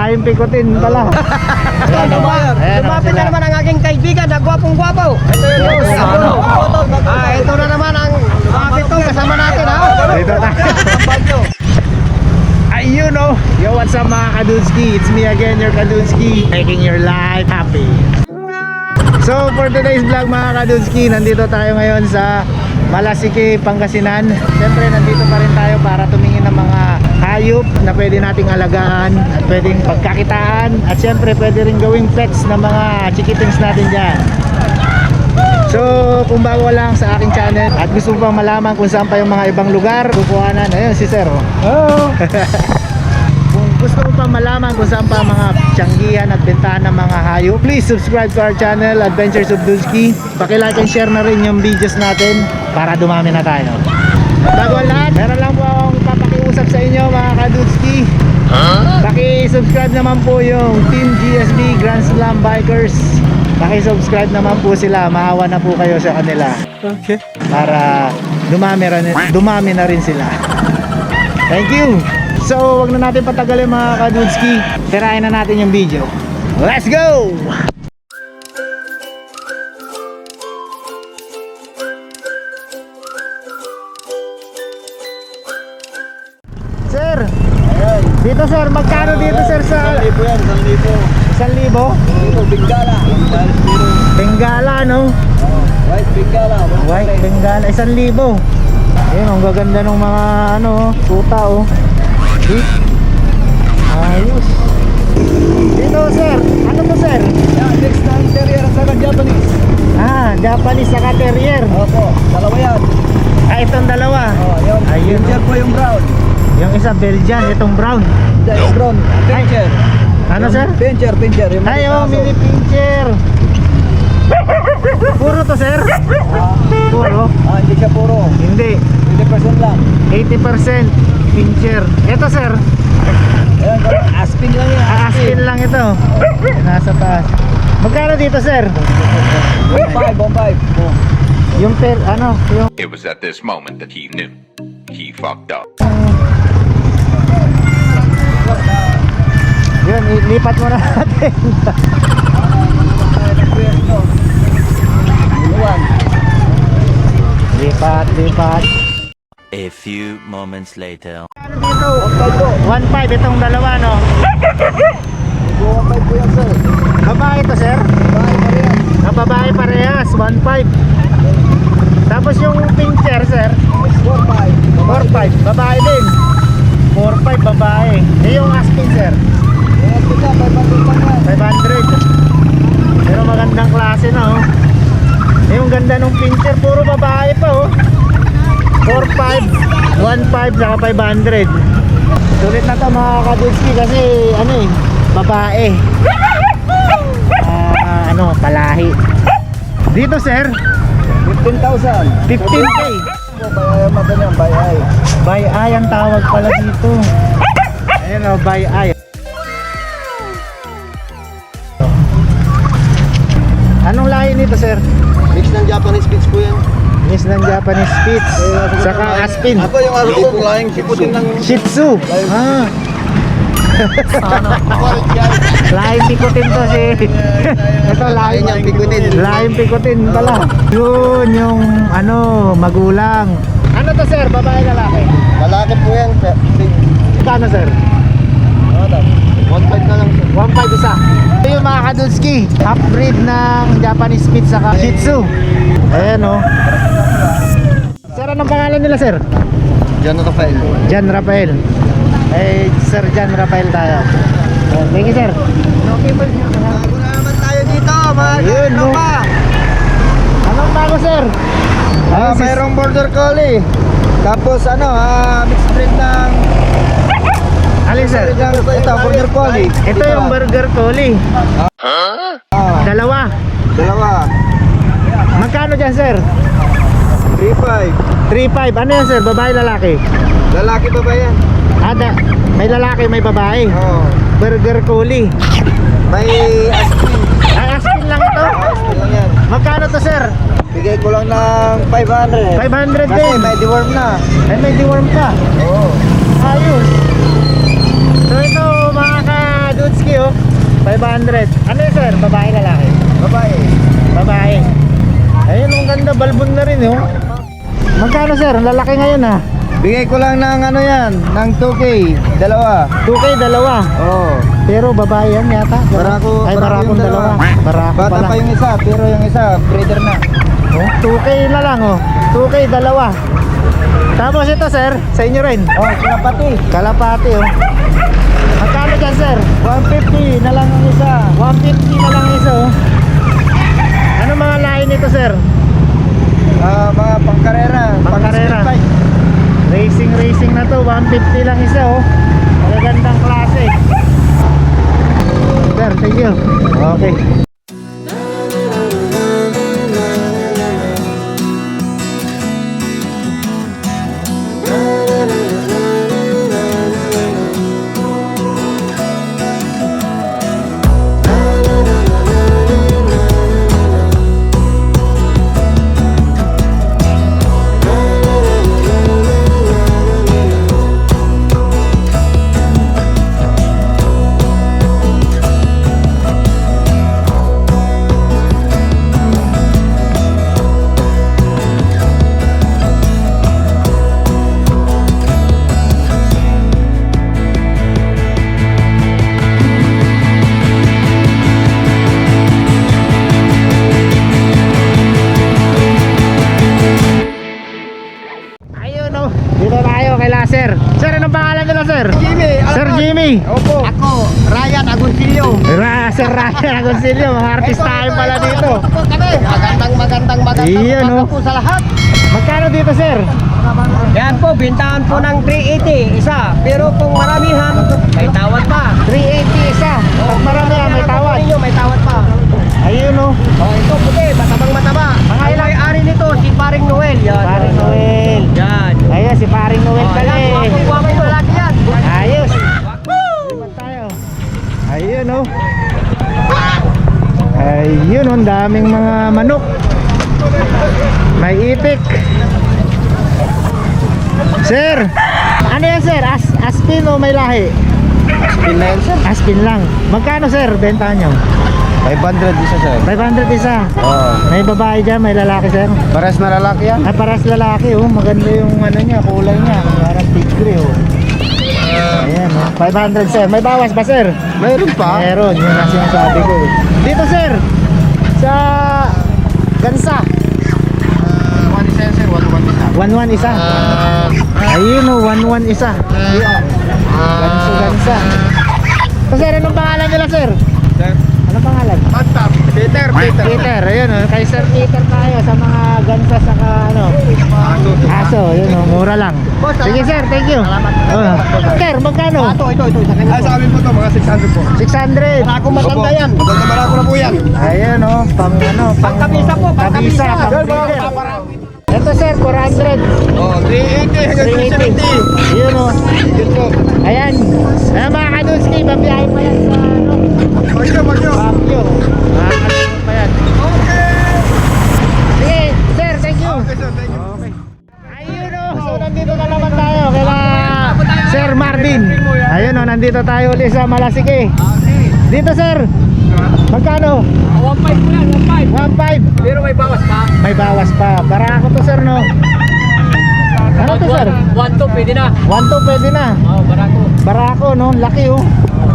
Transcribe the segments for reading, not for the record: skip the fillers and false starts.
lahing pikutin pala. Lumapit na naman ang aking kaibigan na gwapong-gwapo. Ito yun. Ito na naman ang lumapit to kasama natin ha. Dito tayo. Ayun oh. Yo, what's up mga Kadudski? It's me again, your Kadudski, making your life happy. So for today's vlog mga Kadudski, nandito tayo ngayon sa Malasiki, Pangasinan. Siyempre nandito pa rin tayo para tumingin ng mga hayop na pwede nating alagaan at pwedeng pagkakitaan. At siyempre pwede rin gawing pets ng mga chikitings natin dyan. So kung bago lang sa aking channel at gusto mo pang malaman kung saan pa yung mga ibang lugar, kukuhanan, ayun si Sir. Oh. Kung gusto mo pang malaman kung saan pa mga tiyanggihan at bentahan ng mga hayop, please subscribe to our channel, Adventures of Dudski. Paki-like and share na rin yung videos natin para dumami na tayo. At bago ang lahat, meron lang po akong papakiusap sa inyo mga Kadudski. Paki-subscribe naman po yung Team GSB Grand Slam Bikers. Paki-subscribe naman po sila, maawa na po kayo sa kanila. Okay. Para dumami na rin sila. Thank you. So, wag na natin patagalin mga Kadudski. Tirahin na natin yung video. Let's go! Sir, dito sir, magkano dito sir sa... 1,000 yan, 1,000? 1,000. Dito, Bengala. Bengala no? White Bengala. White Bengala, 1,000. Ayun, ang gaganda ng mga ano, tuta oh. Ayos. Dito sir, ano to sir? Yan, next na ang terrier at saka Japanese. Ah, Japanese saka terrier. Opo, dalawa yan. Ah, itong dalawa. Yung Ayun. Pincher po yung brown. Yung isa Belgian, itong brown. Yung brown, Pincher. Ano sir? Pincher. Yung Ay, oh, mini pincher. Puro to sir? Puro? Hindi siya puro. Hindi, 20% lang. 80% pincher. Ito sir, Ayan, Aspin lang yan. Aspin lang ito. Nasa taas. Magkano dito sir? 1.5. Yung yung It was at this moment that he knew. He fucked up. yun, lipat mo na natin. Lipat. A few moments later. Dito, 1.5 itong dalawa no. 1.5 po yan, sir. Babae to sir? Bahay pa rin. Babae parehas, 1.5. Tapos yung pincher sir, 4.5. 4.5, babae din. 4.5 babae. Eh yung aspin sir, Ayan, kita, 500 lang yan. 500. Pero magandang klase na oh. Eh yung ganda ng pincher, puro babae pa oh. 4.5, 1.5 saka 500. Sulit na to mga Kadudski kasi ano eh, babae. Palahi. Dito sir, 15,000. 15K. Bayay mata niyan, bayay. By eye ang tawag pala dito. Ayan o, by eye. Anong lahi nito sir? Mix ng Japanese Spitz po yan. Miss ng Japanese Spitz saka Aspin. Ako yung ano ko, lahing siputin ng... Shih Tzu. Ah, lahing pikutin to si... Ito lahing niyang pikutin. Lahing pikutin pala. Yun yung magulang. Ano to sir? Babae lalaki? Lalaki po yan. Kano sir? 1.5 na lang, sir. 1.5 isa. Ito yung mga Kadudski, half breed ng Japanese Spitz saka Shih Tzu. Ayan o. Sir, anong pangalan nila sir? John Rafael. John Rafael. Eh, Sir John Rafael tayo. Thank you sir. Okay po. Bago na naman tayo dito, mga Yun, no? pa. Anong bago sir? Mayroong border collie. Tapos mixed breed ng... Alin sir? Ito, border collie. Ito yung Burger Collie. Dalawa. Magkano dyan sir? 3.5. 3.5. Ano yan sir? Babae lalaki? Lalaki pa ba yan? May lalaki, may babae. Oo. Burger Collie. May Aspin. Ay, Aspin lang ito. Aspin lang yan. Magkano to sir? Bigay ko lang ng 500. 500 Kasi din. may deworm na. Ay, may deworm pa. Oo. Ayos. So ito mga Kadutski oh. 500. Ano yun sir? Babae lalaki? Babae. Babae. Ayun, ang ganda. Balbon na rin oh. Magkano sir? Ang lalaki ngayon ah. Bigay ko lang ng ano yan, ng 2K, dalawa. 2K, dalawa. Oo. Pero babae yan yata. Barako, Ay, barako barakong yung dalawa. dalawa. Barako Bata pala. pa yung isa, pero yung isa, breeder na. Oh, 2K na lang oh. 2K, dalawa. Tapos ito sir, sa inyo rin. Oh, kalapati. Kalapati oh. Magkano dyan sir? 150 na lang ang isa. 150 na lang isa oh. Ano mga lahi nito sir? Mga pangkarera. Pangkarera. Pang-speed bike. Racing na to, 150 lang isa oh. Magagandang klase. Sir, thank you. Okay. Ayun oh, dito tayo kay Sir. Sir, anong pangalan nila sir? Jimmy. Sir Jimmy. Opo. Ako, Ryan Agoncillo. Sir Ryan Agoncillo, mga artista tayo pala dito. Magandang Iyan, umaga oh. po sa lahat. Magkano dito sir? Yan po, bintahan po ng 380 isa. Pero kung maramihan, may tawad pa. 380 isa. Pag marami may tawad. May tawad pa. Ayun oh. Oh, ito puti, matabang mataba. Mga Ang ilang- may-ari nito, si Paring Noel. Yan. Paring Noel. Yan. Ayun, si Paring Noel pala eh. Guwapo yung lalaki yan. Ayos. Lipat tayo. Ayun oh. Ayun oh, ang daming mga manok. May itik. Sir, ano yan sir? Aspin o may lahi? Aspin na yan, sir. Aspin lang. Magkano sir, benta nyo? 500 isa, sir. 500 isa. Oo. May babae dyan, may lalaki sir. Pares na lalaki yan. Ay, paras lalaki oh. Maganda yung ano niya, kulay niya. Parang tigre oh. Ayan oh. 500 sir. May bawas ba sir? Mayroon pa. Meron, yun ang sinasabi ko eh. Dito sir, sa Gansa. 1 isa yan, sir. 1 1-1 isa. isa. Ayun oh, 1-1 isa. Gansa. So sir, anong pangalan nila sir? Sir. Anong pangalan? Mantap. Peter. Peter, ayun oh. Kay Sir Peter tayo sa mga gansa saka ano. Aso, yun oh, mura lang. Sige sir, thank you. Sir, magkano? Ito. Sa kanya. Sa amin po to, mga 600 po. 600. Ako matanda yan. Maganda barako na po yan. Ayun oh, pang ano, Pangkabisa po, pangkabisa. Kabisa. Ito sir, 400. Oh, 380 hanggang 380. 370. Yun oh. Yun po. Ayan. Ayan mga kadunski, babiyahe pa yan sa ano, Magyo. Baguio. Mga kadunski pa yan. Sige, sir, thank you. Okay, sir. Thank you. Okay. Ayun oh, so nandito na naman tayo kila Sir Marvin. Ayun oh, nandito tayo ulit sa Malasike. Dito sir, magkano? 1.5 po yan, 1.5. 1.5. Pero may bawas pa. May bawas pa. Barako to sir no? Ano to sir? 1.2 pwede na. 1.2 pwede na. Oh, barako. Barako no, laki oh.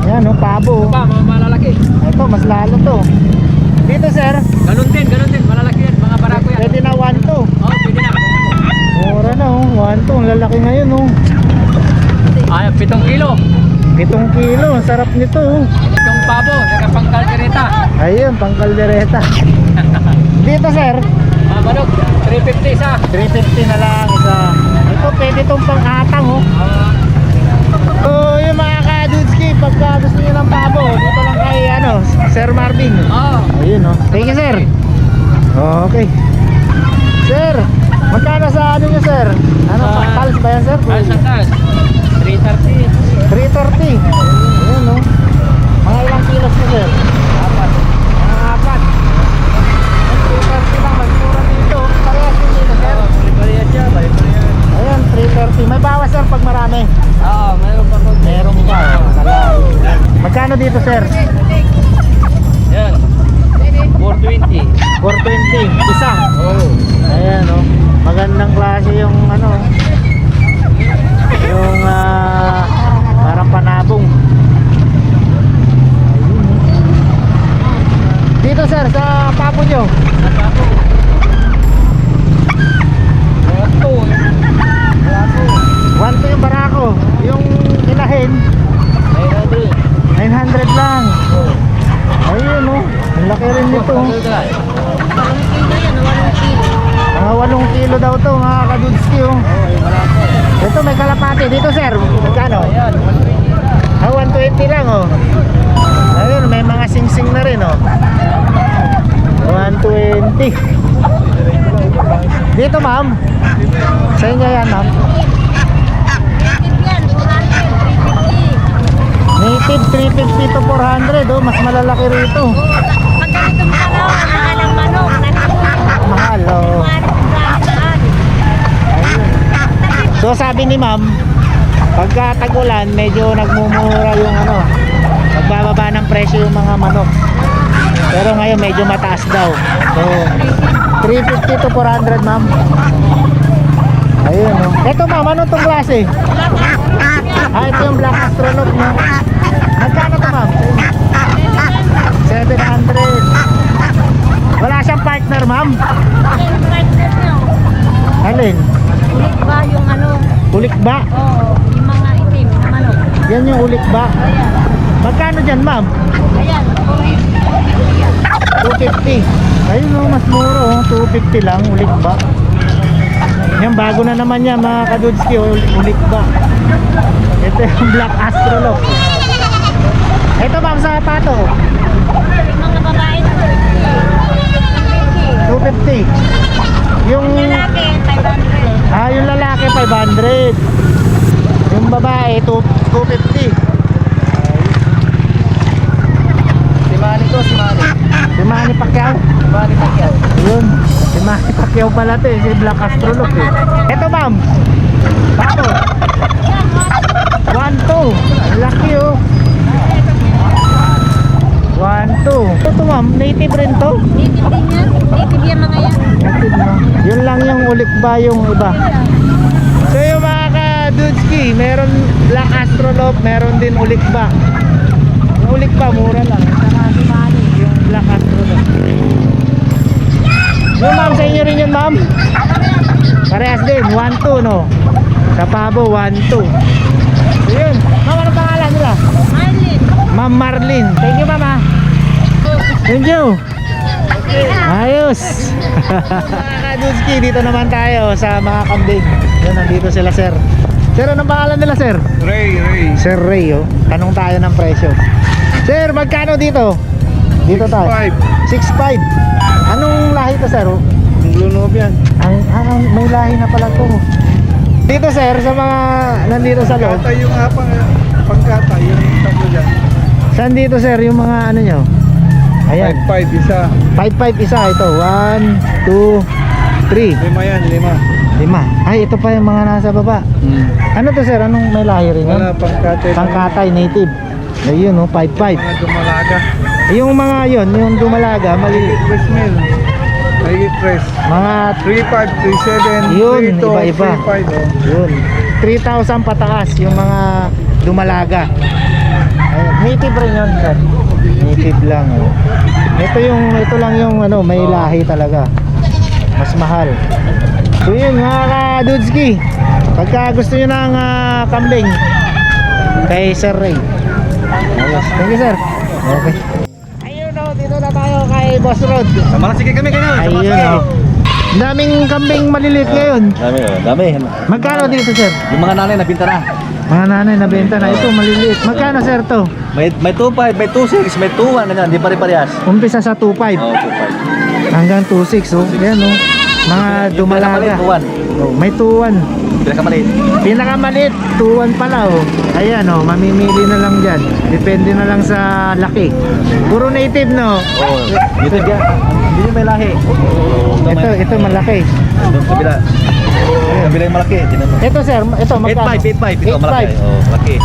Ayan oh, pabo. Pa, mga malalaki. Ito, mas lalo to. Dito sir, Ganun din, malalaki yan, mga barako yan. pwede na 1.2. Oh, pwede na. Mura na oh, 1.2. Ang lalaki ngayon oh. Ay, 7 kilo. 7 kilo, ang sarap nito oh. Itong pabo, pang kaldereta. Ayun, pang kaldereta. Dito sir, Mga manok, 350 isa. 350 na lang isa. Ito, pwede itong pang-atang oh. So, yung mga kadudski, pagka gusto nyo ng pabo, dito lang kay ano, Sir Marvin. Oh. Ayun oh. Thank you sir. Okay. Sir, magkano sa ano nyo sir? Ano, pals ba yan sir? Ay, sa taas. 330. 330. Ayun oh. Mga ilang kilos nyo sir? 4. Mga 4. 330 lang, magmura dito. Parehas yun dito sir. Balik-balik siya, balik-balik. Ayun, 330. May bawas sir pag marami. Oo, mayroon pa po. Meron pa. Magkano dito sir? 420 isa. Oo. Ayan oh. Magandang klase yung ano. Yung parang panabong. Ayun, oh. Dito sir sa papo nyo. One to yung barako. Yung inahin 900 lang. Ayun oh. Ang laki rin nito. Mga 8 kilo daw to mga kadudski oh. Ito may kalapati. Dito sir, magkano? 120 lang oh. Ayun, may mga sing-sing na rin oh. 120. Dito ma'am. Sa inyo yan ma'am. Native 350 to 400 oh. Mas malalaki rito. Pag ganitong panahon, mahal ang manok. Mahal oh. So sabi ni ma'am, pagka tag-ulan medyo nagmumura yung ano, nagbababa ng presyo yung mga manok. Pero ngayon medyo mataas daw. So 350 to 400 ma'am. Ayun oh. Ito ma'am, ano tong klase? Ito yung Black Astronaut mo. Magkano to ma'am? 700. Wala siyang partner ma'am? Yung partner nyo, Alin? ulit ba yung ano? Ulik ba? Oo, yung mga itim na manok. Yan yung ulik ba? Ayan, Magkano dyan ma'am? ayan. 250. Ayun oh, mas mura oh. 250 lang, ulik ba? Yan, bago na naman yan mga kadudski, ulik ba? Ito yung Black Astronaut. Ito ma'am sa pato. Yung mga babae na 250. Yung lalaki, 500. yung lalaki 500. Yung babae 250. Si Manny to, si Manny. Si Manny Pacquiao. Manny Pacquiao. Yun. Si Manny Pacquiao pala to eh. Si Black Astronaut eh. Ito ma'am. Pato. 1-2. Laki oh. 1-2. Ito ma'am, native rin to. Native din yan. Native yan mga yan. Native na. Yun lang yung ulik ba yung iba. So yung mga ka-dudski, meron Black Astronaut, meron din ulik ba. Yung ulik ba, mura lang. Saka si Manny, yung Black Astronaut. Yung ma'am, sa inyo rin yun ma'am? Parehas din, 1-2 no? Sa pabo, 1-2. So yun, ma'am, ano pangalan nila? Marlin. Ma'am Marlin. Thank you ma'am ah. Thank you. Ayos. Mga kadudski, dito naman tayo sa mga kambing. Yan, nandito sila sir. Sir, anong pangalan nila sir? Ray. Sir Ray oh. Tanong tayo ng presyo. Sir, magkano dito? Dito tayo. 6.5. Anong lahi to sir? Blue Nubian. Ay, may lahi na pala to. Dito sir, sa mga nandito sa loob. Kata yung pangkata, yung tatlo dyan. Saan dito sir, yung mga ano nyo? Ayan. 5-5 isa. 5-5 isa ito. 1, 2, 3. 5 yan, 5. 5. Ay, ito pa yung mga nasa baba. Ano to sir? Anong may lahi rin yun? Wala pangkata. Pangkatay native. Ayun oh, 5-5. Mga dumalaga. Yung mga yon, yung dumalaga, maliliit. Press mill. Mahigit press. Mga 3.5, 3.7, Yun, 3.2, iba-iba. 3.5 oh. yun. 3,000 pataas yung mga dumalaga. Ayun, native rin yun sir. Native lang oh. Ito lang yung ano, may lahi talaga. Mas mahal. So yun mga ka-dudski. Pagka gusto nyo ng kambing kay Sir Ray. Ayos. Thank you sir. Okay. Ayun oh, dito na tayo kay Boss Rod. Malasige kami ganyan. Ayun oh. Daming kambing maliliit ngayon. Dami. Magkano dito sir? Yung mga nanay nabinta na. Mga nanay na benta na ito maliliit. Magkano sir to? May 2.5, may 2.6, may 2.1 na hindi pare-parehas. Umpisa sa 2.5 Oh, 2.5. hanggang 2.6 oh. Yan oh. Mga dumalaga. 2.1. Oh, may 2.1. Pinakamaliit. Pinakamaliit 2.1 pala oh. Ayan oh, mamimili na lang diyan. Depende na lang sa laki. Puro native no. Oh, dito yan. Hindi may lahi. Ito malaki. Doon kabila. Kabila yung malaki. Ito sir, ito magkano? 8.5. Ito malaki. 8.5. Oh, malaki.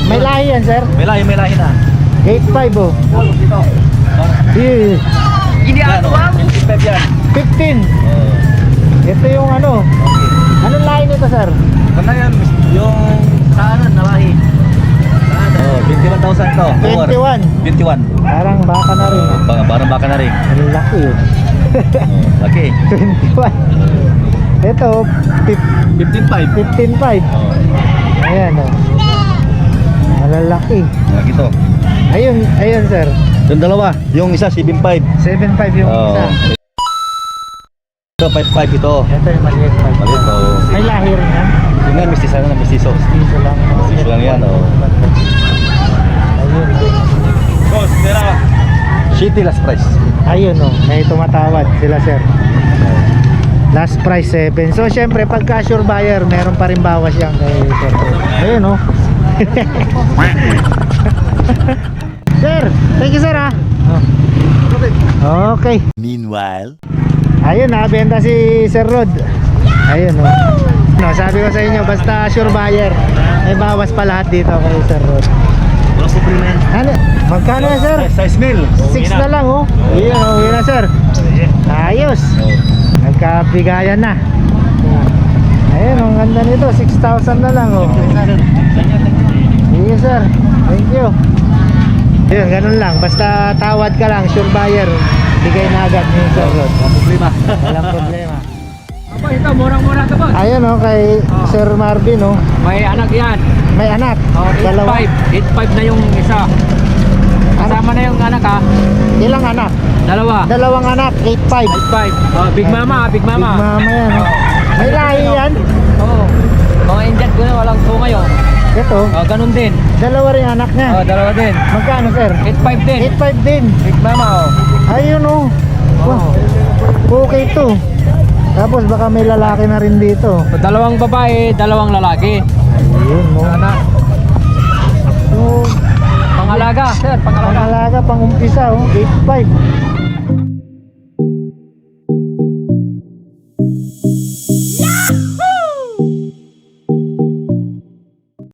May lahi yan sir. May lahi na. 8.5 oh. Dito. Yeah. Yan, oh. 15. Ito yung ano. Anong lahi nito, sir? Ano yan? Yung saan nalahi? Oh, 21,000 to. 21. 21. Parang baka na rin. Parang baka na rin. Ang laki yun. Laki. 21. Ito, 15.5. 15.5. Ayan, oh. Malalaki. Laki to. Ayun, sir. Yung dalawa, yung isa 7.5. 7.5 yung isa. Ito 5.5 ito. Ito yung maliit. Maliit to. May lahi rin yan. Yun nga, mistiso na, mistiso. Piso lang. Piso lang yan, oh. Ayun. Boss, pera. Shitty last price. Ayun, oh. May tumatawad sila, sir. Last price 7. So, syempre, pagka sure buyer, meron pa rin bawas yan kay sir. Ayun, oh. Sir, thank you, sir, ha. Okay. Meanwhile, Ayun, nakabenta si Sir Rod. Ayun, oh. No, sabi ko sa inyo, basta sure buyer, may bawas pa lahat dito kay Sir Rod. Walang supplement. Ano? Magkano yan, sir? Size meal. 6 na lang, oh. Ayun, oh, uwi na, sir. Ayos. Nagkabigayan na. Ayun, ang ganda nito. 6,000 na lang, oh. Sige, sir. Thank you. Ayun, ganun lang. Basta tawad ka lang, sure buyer. Bigay na agad ni Sir Rod. Problema. Walang problema. Aba, ito, murang-mura ito, boss. Ayun, oh, kay Sir Marvin, oh. May anak yan. May anak. Oh, Dalawa. 8.5 na yung isa. Kasama na yung anak ha. Ilang anak? Dalawa. Dalawang anak. 8.5. 8.5. Oh, Big Mama, Big Mama. Big Mama yan, oh. May lahi yan. Oo. Mga Indian ko na walang tunga yun. Ito. Oh, ganun din. Dalawa rin anak niya. Oh, dalawa din. Magkano, sir? 8.5 din. 8.5 din. Big Mama oh. Ayun, oh. Wow. Okay to. Tapos baka may lalaki na rin dito. So, dalawang babae, dalawang lalaki. Ayun, oh. Anak. So, Pangalaga, sir, pangalaga. pangalaga, pangumpisa, oh. 8.5.